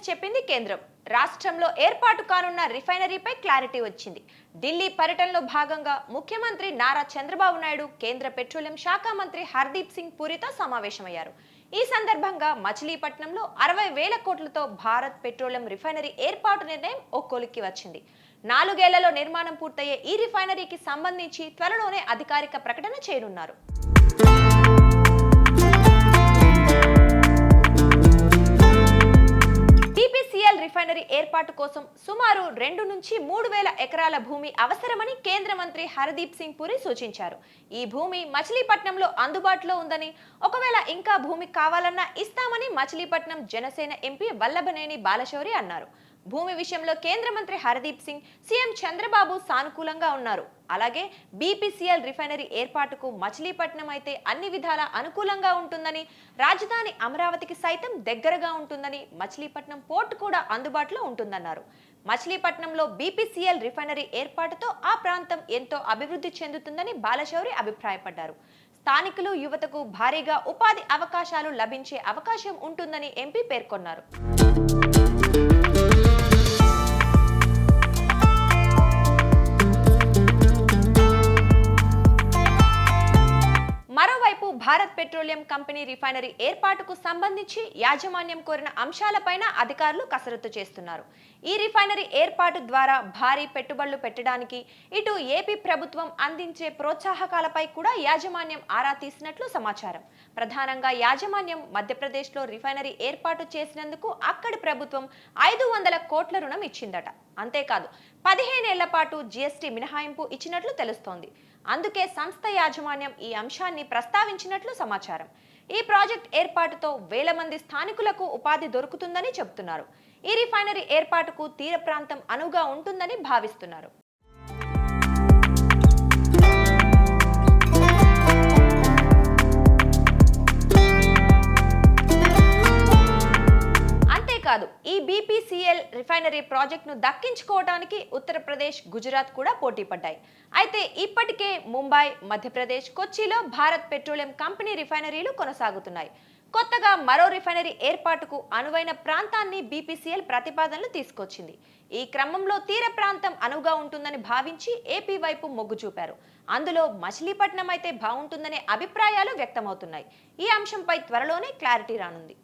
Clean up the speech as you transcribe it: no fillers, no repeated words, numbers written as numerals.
చెప్పింది కేంద్రం. రాష్ట్రంలో ఏర్పాటు కానున్న రిఫైనరీపై క్లారిటీ వచ్చింది. ఢిల్లీ పర్యటనలో భాగంగా ముఖ్యమంత్రి నారా చంద్రబాబు నాయుడు కేంద్ర పెట్రోలియం శాఖ మంత్రి హర్దీప్ సింగ్ పూరితో సమావేశమయ్యారు. ఈ సందర్భంగా మచిలీపట్నంలో 60,000 కోట్లతో భారత్ పెట్రోలియం రిఫైనరీ ఏర్పాటు నిర్ణయం ఓ కొలిక్కి వచ్చింది. 4 ఏళ్లలో నిర్మాణం పూర్తయ్యే ఈ రిఫైనరీకి సంబంధించి త్వరలోనే అధికారిక ప్రకటన చేయనున్నారు. బీపీసీఎల్ రిఫైనరీ ఏర్పాటు కోసం సుమారు 2 నుంచి 3,000 ఎకరాల భూమి అవసరమని కేంద్ర మంత్రి హర్దీప్ సింగ్ పూరి సూచించారు. ఈ భూమి మచిలీపట్నంలో అందుబాటులో ఉందని, ఒకవేళ ఇంకా భూమి కావాలన్నా ఇస్తామని మచిలీపట్నం జనసేన ఎంపీ వల్లభనేని బాలశౌరి అన్నారు. భూమి విషయంలో కేంద్ర మంత్రి హర్దీప్ సింగ్ సీఎం చంద్రబాబు సానుకూలంగా ఉన్నారు. అలాగే బీపీసీఎల్ రిఫైనరీ ఏర్పాటుకు మచిలీపట్నం అయితే అన్ని విధాలా అనుకూలంగా ఉంటుందని, రాజధాని అమరావతికి సైతం దగ్గరగా ఉంటుందని, మచిలీపట్నం పోర్టు కూడా అందుబాటులో ఉంటుందన్నారు. మచిలీపట్నంలో బీపీసీఎల్ రిఫైనరీ ఏర్పాటుతో ఆ ప్రాంతం ఎంతో అభివృద్ధి చెందుతుందని బాలశౌరి అభిప్రాయపడ్డారు. స్థానికులు, యువతకు భారీగా ఉపాధి అవకాశాలు లభించే అవకాశం ఉంటుందని ఎంపీ పేర్కొన్నారు. మరోవైపు భారత్ పెట్రోలియం కంపెనీ రిఫైనరీ ఏర్పాటుకు సంబంధించి యాజమాన్యం కోరిన అంశాలపైన అధికారులు కసరత్తు చేస్తున్నారు. ఈ రిఫైనరీ ఏర్పాటు ద్వారా భారీ పెట్టుబడులు పెట్టడానికి ఇటు ఏపీ ప్రభుత్వం అందించే ప్రోత్సాహకాలపై కూడా యాజమాన్యం ఆరా తీసినట్లు సమాచారం. ప్రధానంగా యాజమాన్యం మధ్యప్రదేశ్లో రిఫైనరీ ఏర్పాటు చేసినందుకు అక్కడి ప్రభుత్వం 500 కోట్ల రుణం ఇచ్చిందట. అంతేకాదు 15 ఏళ్ల పాటు జీఎస్టీ మినహాయింపు ఇచ్చినట్లు తెలుస్తోంది. అందుకే సంస్థ యాజమాన్యం ఈ అంశాన్ని ప్రస్తావించినట్లు సమాచారం. ఈ ప్రాజెక్ట్ ఏర్పాటుతో వేల మంది స్థానికులకు ఉపాధి దొరుకుతుందని చెబుతున్నారు. ఈ రిఫైనరీ ఏర్పాటుకు తీర ప్రాంతం అనువుగా ఉంటుందని భావిస్తున్నారు. కాదు, ఈ బీపీసీఎల్ రిఫైనరీ ప్రాజెక్టును దక్కించుకోవడానికి ఉత్తరప్రదేశ్, గుజరాత్ కూడా పోటీ పడ్డాయి. అయితే ఇప్పటికే ముంబై, మధ్యప్రదేశ్, కొచ్చిలో భారత్ పెట్రోలియం కంపెనీ రిఫైనరీలు కొనసాగుతున్నాయి. కొత్తగా మరో రిఫైనరీ ఏర్పాటుకు అనువైన ప్రాంతాన్ని బీపీసీఎల్ ప్రతిపాదనలు తీసుకొచ్చింది. ఈ క్రమంలో తీర ప్రాంతం అనువుగా ఉంటుందని భావించి ఏపీ వైపు మొగ్గు చూపారు. అందులో మచిలీపట్నం అయితే బాగుంటుందనే అభిప్రాయాలు వ్యక్తమవుతున్నాయి. ఈ అంశంపై త్వరలోనే క్లారిటీ రానుంది.